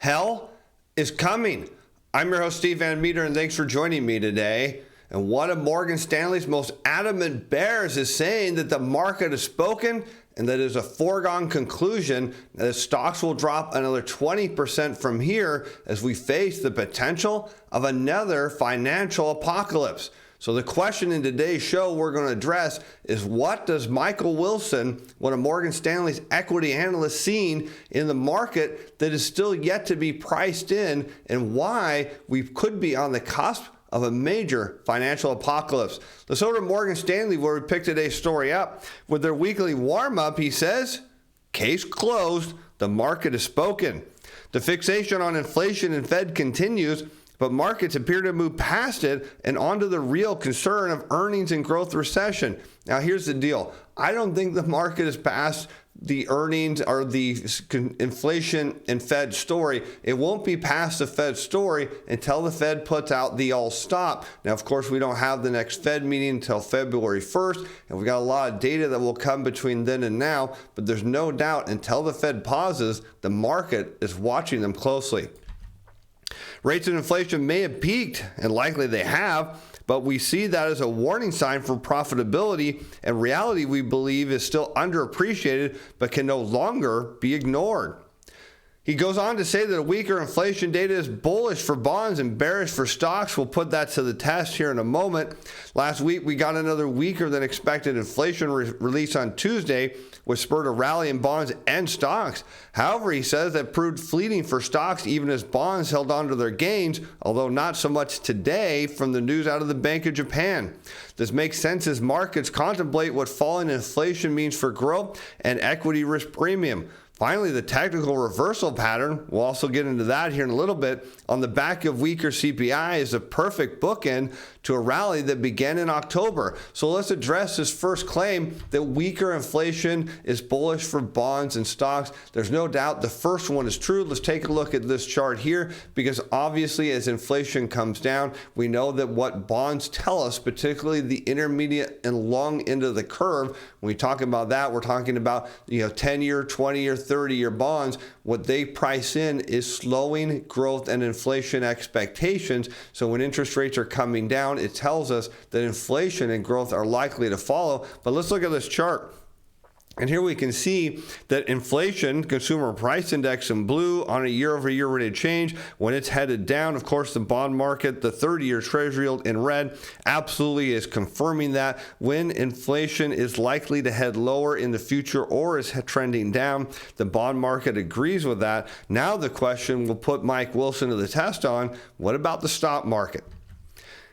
Hell is coming. I'm your host, Steve Van Metre, and thanks for joining me today. And one of Morgan Stanley's most adamant bears is saying that the market has spoken and that it is a foregone conclusion that stocks will drop another 20% from here as we face the potential of another financial apocalypse. So the question in today's show we're going to address is, what does Michael Wilson, one of Morgan Stanley's equity analysts, seeing in the market that is still yet to be priced in, and why we could be on the cusp of a major financial apocalypse. Let's go to Morgan Stanley, where we picked today's story up. With their weekly warm-up, he says, case closed, the market has spoken. The fixation on inflation and Fed continues, but markets appear to move past it and onto the real concern of earnings and growth recession. Now, here's the deal. I don't think the market is past the earnings or the inflation and Fed story. It won't be past the Fed story until the Fed puts out the all stop. Now, of course, we don't have the next Fed meeting until February 1st, and we've got a lot of data that will come between then and now, but there's no doubt until the Fed pauses, the market is watching them closely. Rates of inflation may have peaked, and likely they have, but we see that as a warning sign for profitability, and reality, we believe, is still underappreciated but can no longer be ignored. He goes on to say that a weaker inflation data is bullish for bonds and bearish for stocks. We'll put that to the test here in a moment. Last week, we got another weaker than expected inflation release on Tuesday, which spurred a rally in bonds and stocks. However, he says that proved fleeting for stocks even as bonds held on to their gains, although not so much today from the news out of the Bank of Japan. This makes sense as markets contemplate what falling inflation means for growth and equity risk premium. Finally, the technical reversal pattern, we'll also get into that here in a little bit, on the back of weaker CPI is a perfect bookend to a rally that began in October. So let's address this first claim that weaker inflation is bullish for bonds and stocks. There's no doubt the first one is true. Let's take a look at this chart here, because obviously as inflation comes down, we know that what bonds tell us, particularly the intermediate and long end of the curve, when we talk about that, we're talking about 10-year, 20-year, 30-year bonds. What they price in is slowing growth and inflation expectations. So when interest rates are coming down, it tells us that inflation and growth are likely to follow. But let's look at this chart. And here we can see that inflation, consumer price index in blue on a year-over-year rate of change, when it's headed down, of course, the bond market, the 30-year treasury yield in red, absolutely is confirming that. When inflation is likely to head lower in the future or is trending down, the bond market agrees with that. Now the question we'll put Mike Wilson to the test on, what about the stock market?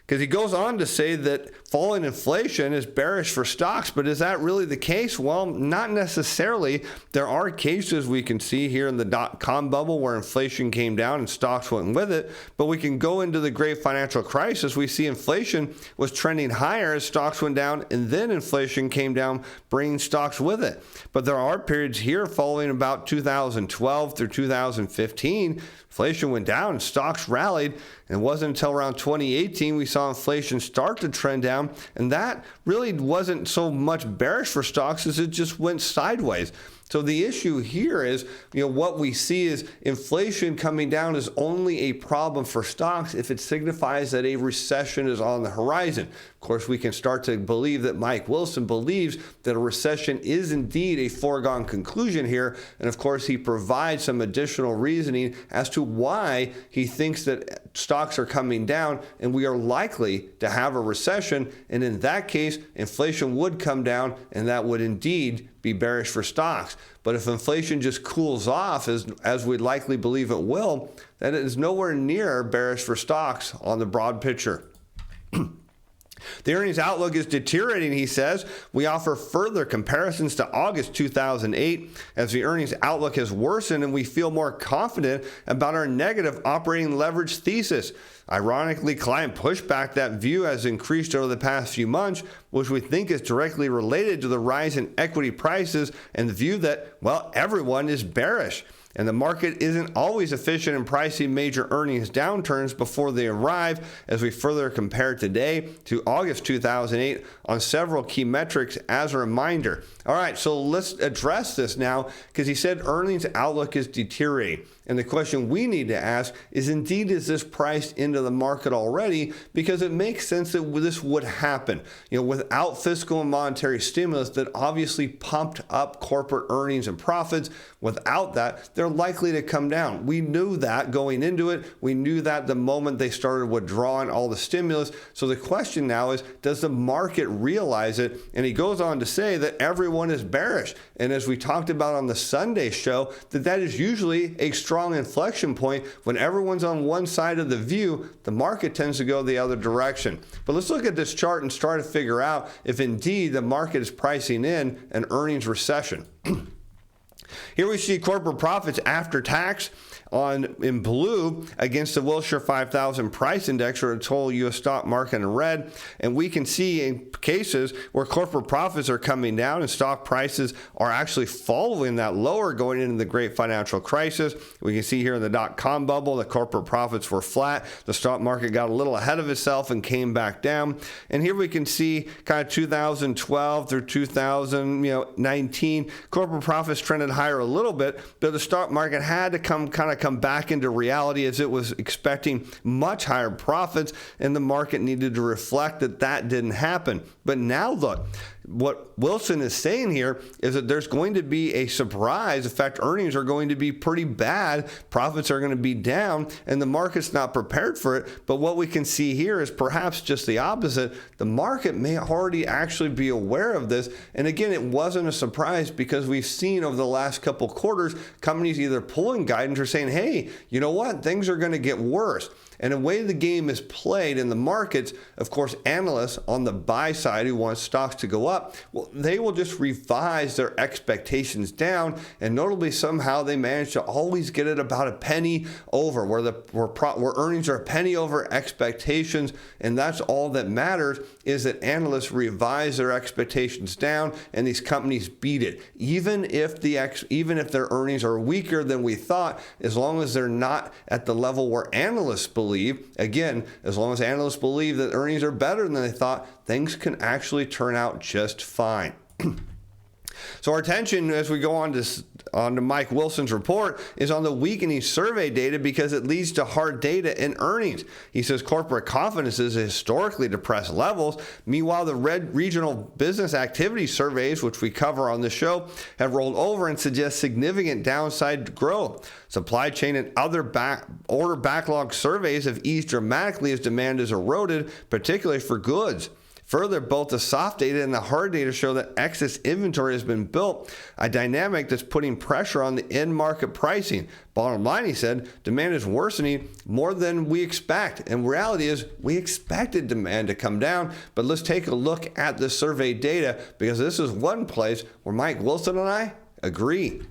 Because he goes on to say that falling inflation is bearish for stocks, but is that really the case? Well, not necessarily. There are cases we can see here in the dot-com bubble where inflation came down and stocks went with it, but we can go into the great financial crisis. We see inflation was trending higher as stocks went down, and then inflation came down, bringing stocks with it. But there are periods here following about 2012 through 2015, inflation went down and stocks rallied, and it wasn't until around 2018 we saw inflation start to trend down, and that really wasn't so much bearish for stocks as it just went sideways. So the issue here is, what we see is inflation coming down is only a problem for stocks if it signifies that a recession is on the horizon. Of course, we can start to believe that Mike Wilson believes that a recession is indeed a foregone conclusion here. And of course, he provides some additional reasoning as to why he thinks that stocks are coming down and we are likely to have a recession. And in that case, inflation would come down, and that would indeed be bearish for stocks. But if inflation just cools off, as we likely believe it will, then it is nowhere near bearish for stocks on the broad picture. The earnings outlook is deteriorating, he says. We offer further comparisons to August 2008 as the earnings outlook has worsened and we feel more confident about our negative operating leverage thesis. Ironically, client pushback that view has increased over the past few months, which we think is directly related to the rise in equity prices and the view that, everyone is bearish. And the market isn't always efficient in pricing major earnings downturns before they arrive, as we further compare today to August 2008 on several key metrics as a reminder. All right, so let's address this now, because he said earnings outlook is deteriorating. And the question we need to ask is, indeed, is this priced into the market already? Because it makes sense that this would happen. Without fiscal and monetary stimulus that obviously pumped up corporate earnings and profits, without that, they're likely to come down. We knew that going into it. We knew that the moment they started withdrawing all the stimulus. So the question now is, does the market realize it? And he goes on to say that everyone is bearish. And as we talked about on the Sunday show, that is usually a strong inflection point. When everyone's on one side of the view, the market tends to go the other direction. But let's look at this chart and try to figure out if indeed the market is pricing in an earnings recession. Here we see corporate profits after tax in blue against the Wilshire 5000 price index, or a total U.S. stock market in red. And we can see in cases where corporate profits are coming down and stock prices are actually following that lower going into the great financial crisis. We can see here in the dot-com bubble, the corporate profits were flat. The stock market got a little ahead of itself and came back down. And here we can see kind of 2012 through 2019, corporate profits trended higher a little bit, but the stock market had to come back into reality as it was expecting much higher profits, and the market needed to reflect that didn't happen. But now look, what Wilson is saying here is that there's going to be a surprise. In fact, earnings are going to be pretty bad. Profits are going to be down, and the market's not prepared for it. But what we can see here is perhaps just the opposite. The market may already actually be aware of this. And again, it wasn't a surprise because we've seen over the last couple quarters, companies either pulling guidance or saying, hey, you know what? Things are going to get worse. And the way the game is played in the markets, of course, analysts on the buy side who want stocks to go up, well, they will just revise their expectations down. And notably, somehow they manage to always get it about a penny over, where earnings are a penny over expectations. And that's all that matters, is that analysts revise their expectations down and these companies beat it. Even if their earnings are weaker than we thought, as long as they're not at the level where analysts believe, again, as long as analysts believe that earnings are better than they thought, things can actually turn out just fine. So our attention as we go on to Mike Wilson's report is on the weakening survey data because it leads to hard data in earnings. He says corporate confidence is at historically depressed levels. Meanwhile, the regional business activity surveys, which we cover on the show, have rolled over and suggest significant downside growth. Supply chain and other order backlog surveys have eased dramatically as demand is eroded, particularly for goods. Further, both the soft data and the hard data show that excess inventory has been built, a dynamic that's putting pressure on the end market pricing. Bottom line, he said, demand is worsening more than we expect. And reality is we expected demand to come down, but let's take a look at the survey data because this is one place where Mike Wilson and I agree.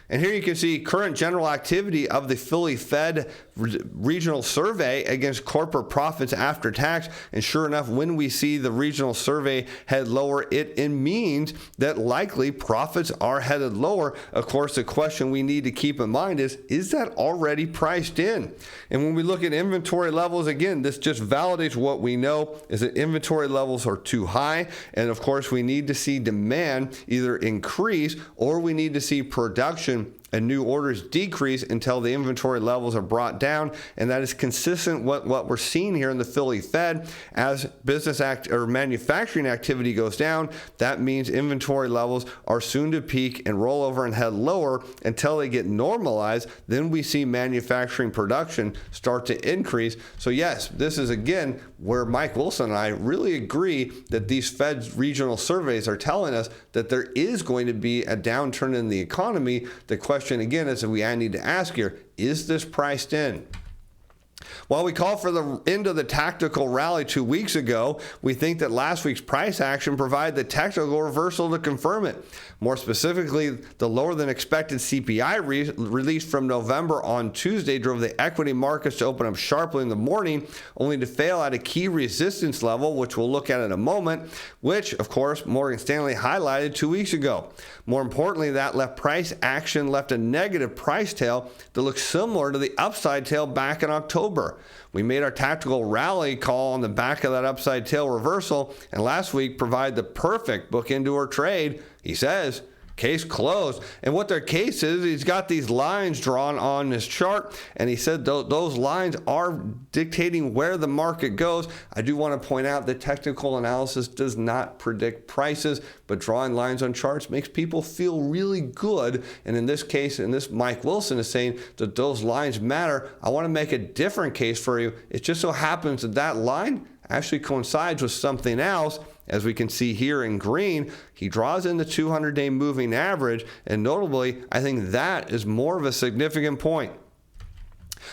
And here you can see current general activity of the Philly Fed regional survey against corporate profits after tax. And sure enough, when we see the regional survey head lower, it means that likely profits are headed lower. Of course, the question we need to keep in mind is that already priced in? And when we look at inventory levels, again, this just validates what we know is that inventory levels are too high. And of course, we need to see demand either increase or we need to see production and new orders decrease until the inventory levels are brought down. And that is consistent with what we're seeing here in the Philly Fed. As manufacturing activity goes down, that means inventory levels are soon to peak and roll over and head lower until they get normalized. Then we see manufacturing production start to increase. So yes, this is again where Mike Wilson and I really agree that these Fed regional surveys are telling us that there is going to be a downturn in the economy. The question again is that I need to ask here, is this priced in? While we called for the end of the tactical rally 2 weeks ago, we think that last week's price action provided the technical reversal to confirm it. More specifically, the lower than expected CPI released from November on Tuesday drove the equity markets to open up sharply in the morning, only to fail at a key resistance level, which we'll look at in a moment, which, of course, Morgan Stanley highlighted 2 weeks ago. More importantly, that price action left a negative price tail that looks similar to the upside tail back in October. We made our tactical rally call on the back of that upside tail reversal, and last week provided the perfect book into our trade. He says, Case closed. And what their case is, he's got these lines drawn on his chart, and he said those lines are dictating where the market goes. I do want to point out that technical analysis does not predict prices, but drawing lines on charts makes people feel really good. And in this case, Mike Wilson is saying that those lines matter. I want to make a different case for you. It just so happens that that line actually coincides with something else. As we can see here in green, he draws in the 200-day moving average, and notably, I think that is more of a significant point.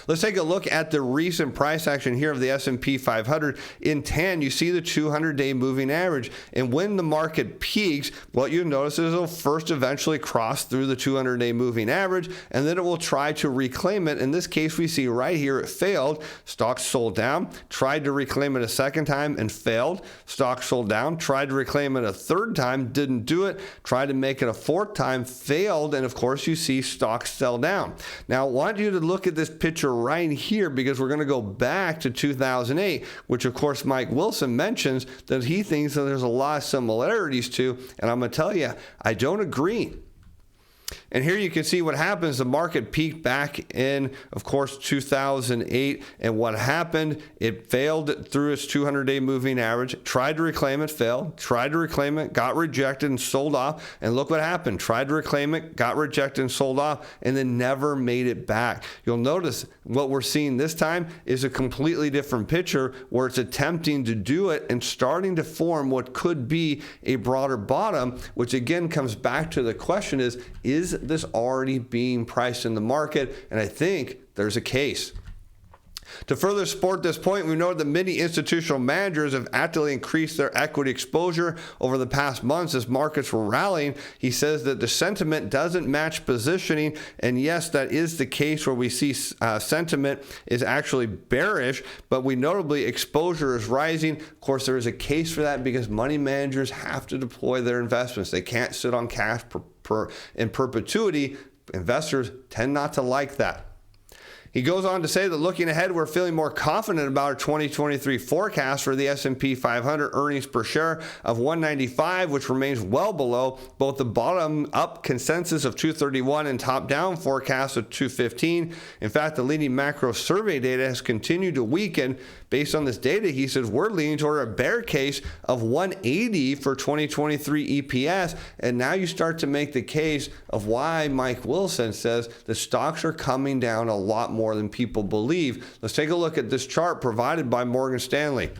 Let's take a look at the recent price action here of the S&P 500. In tan, you see the 200-day moving average. And when the market peaks, what you notice is it'll first eventually cross through the 200-day moving average, and then it will try to reclaim it. In this case, we see right here it failed. Stocks sold down, tried to reclaim it a second time and failed. Stocks sold down, tried to reclaim it a third time, didn't do it. Tried to make it a fourth time, failed. And of course, you see stocks sell down. Now, I want you to look at this picture right here, because we're going to go back to 2008, which of course Mike Wilson mentions that he thinks that there's a lot of similarities to, and I'm going to tell you, I don't agree. And here you can see what happens. The market peaked back in, of course, 2008. And what happened, it failed through its 200-day moving average, tried to reclaim it, failed, tried to reclaim it, got rejected and sold off. And look what happened. Tried to reclaim it, got rejected and sold off, and then never made it back. You'll notice what we're seeing this time is a completely different picture, where it's attempting to do it and starting to form what could be a broader bottom, which again comes back to the question is this already being priced in the market? And I think there's a case. To further support this point, we know that many institutional managers have actively increased their equity exposure over the past months as markets were rallying. He says that the sentiment doesn't match positioning, and yes, that is the case where we see sentiment is actually bearish, but we notably exposure is rising. Of course, there is a case for that because money managers have to deploy their investments. They can't sit on cash in perpetuity. Investors tend not to like that. He goes on to say that looking ahead, we're feeling more confident about our 2023 forecast for the S&P 500 earnings per share of $195, which remains well below both the bottom-up consensus of 231 and top-down forecast of 215. In fact, the leading macro survey data has continued to weaken. Based on this data, he says we're leaning toward a bear case of 180 for 2023 EPS. And now you start to make the case of why Mike Wilson says the stocks are coming down a lot more than people believe. Let's take a look at this chart provided by Morgan Stanley.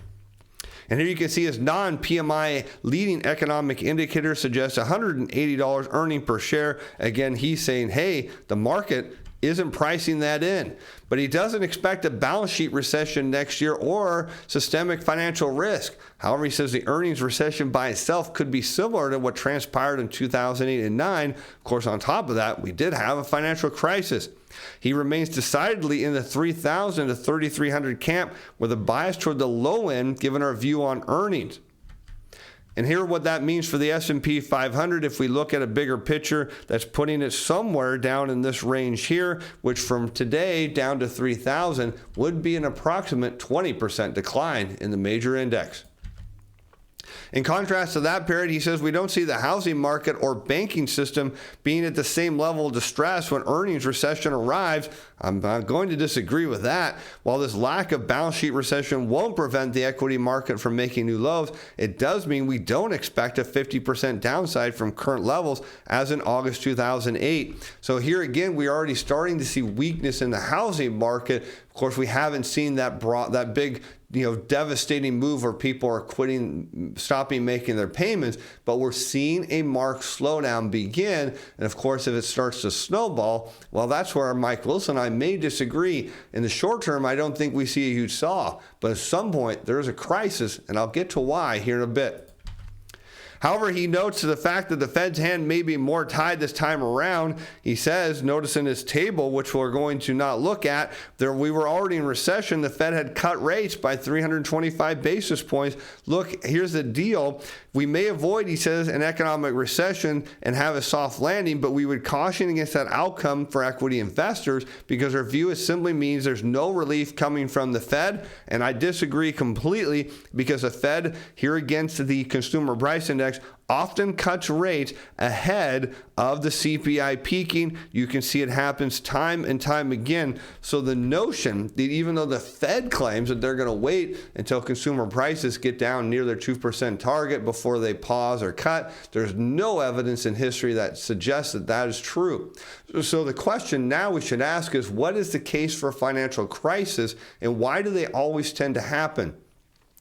And here you can see his non-PMI leading economic indicator suggests $180 earning per share. Again, he's saying, hey, the market isn't pricing that in. But he doesn't expect a balance sheet recession next year or systemic financial risk. However, he says the earnings recession by itself could be similar to what transpired in 2008 and 2009. Of course, on top of that, we did have a financial crisis. He remains decidedly in the 3,000 to 3,300 camp with a bias toward the low end given our view on earnings. And here what that means for the S&P 500, if we look at a bigger picture, that's putting it somewhere down in this range here, which from today down to 3,000 would be an approximate 20% decline in the major index. In contrast to that period, he says we don't see the housing market or banking system being at the same level of distress when earnings recession arrives. I'm going to disagree with that. While this lack of balance sheet recession won't prevent the equity market from making new lows, it does mean we don't expect a 50% downside from current levels as in August 2008. So here again, we're already starting to see weakness in the housing market. Of course, we haven't seen that big, devastating move where people are stopping making their payments, but we're seeing a marked slowdown begin. And of course, if it starts to snowball, well, that's where Mike Wilson and I may disagree. In the short term, I don't think we see a huge sell, but at some point there is a crisis, and I'll get to why here in a bit. However, he notes the fact that the Fed's hand may be more tied this time around. He says, notice in his table, which we're going to not look at, we were already in recession. The Fed had cut rates by 325 basis points. Look, here's the deal. We may avoid, he says, an economic recession and have a soft landing, but we would caution against that outcome for equity investors because our view simply means there's no relief coming from the Fed. And I disagree completely because the Fed, here against the Consumer Price Index, index often cuts rates ahead of the CPI peaking. You can see it happens time and time again. So the notion that even though the Fed claims that they're going to wait until consumer prices get down near their 2% target before they pause or cut, there's no evidence in history that suggests that that is true. So the question now we should ask is, what is the case for a financial crisis, and why do they always tend to happen?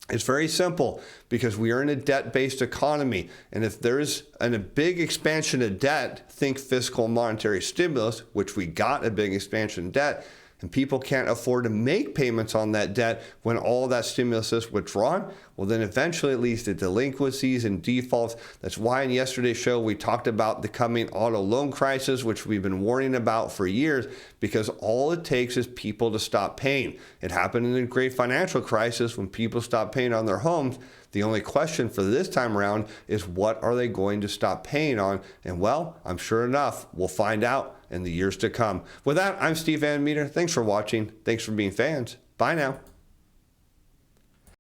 It's very simple, because we are in a debt-based economy. And if there's a big expansion of debt, think fiscal and monetary stimulus, which we got a big expansion of debt, and people can't afford to make payments on that debt when all that stimulus is withdrawn, well, then eventually it leads to delinquencies and defaults. That's why in yesterday's show we talked about the coming auto loan crisis, which we've been warning about for years, because all it takes is people to stop paying. It happened in the great financial crisis when people stopped paying on their homes. The only question for this time around is, what are they going to stop paying on? And well, I'm sure enough, we'll find out in the years to come. With that, I'm Steve Van Metre. Thanks for watching. Thanks for being fans. Bye now.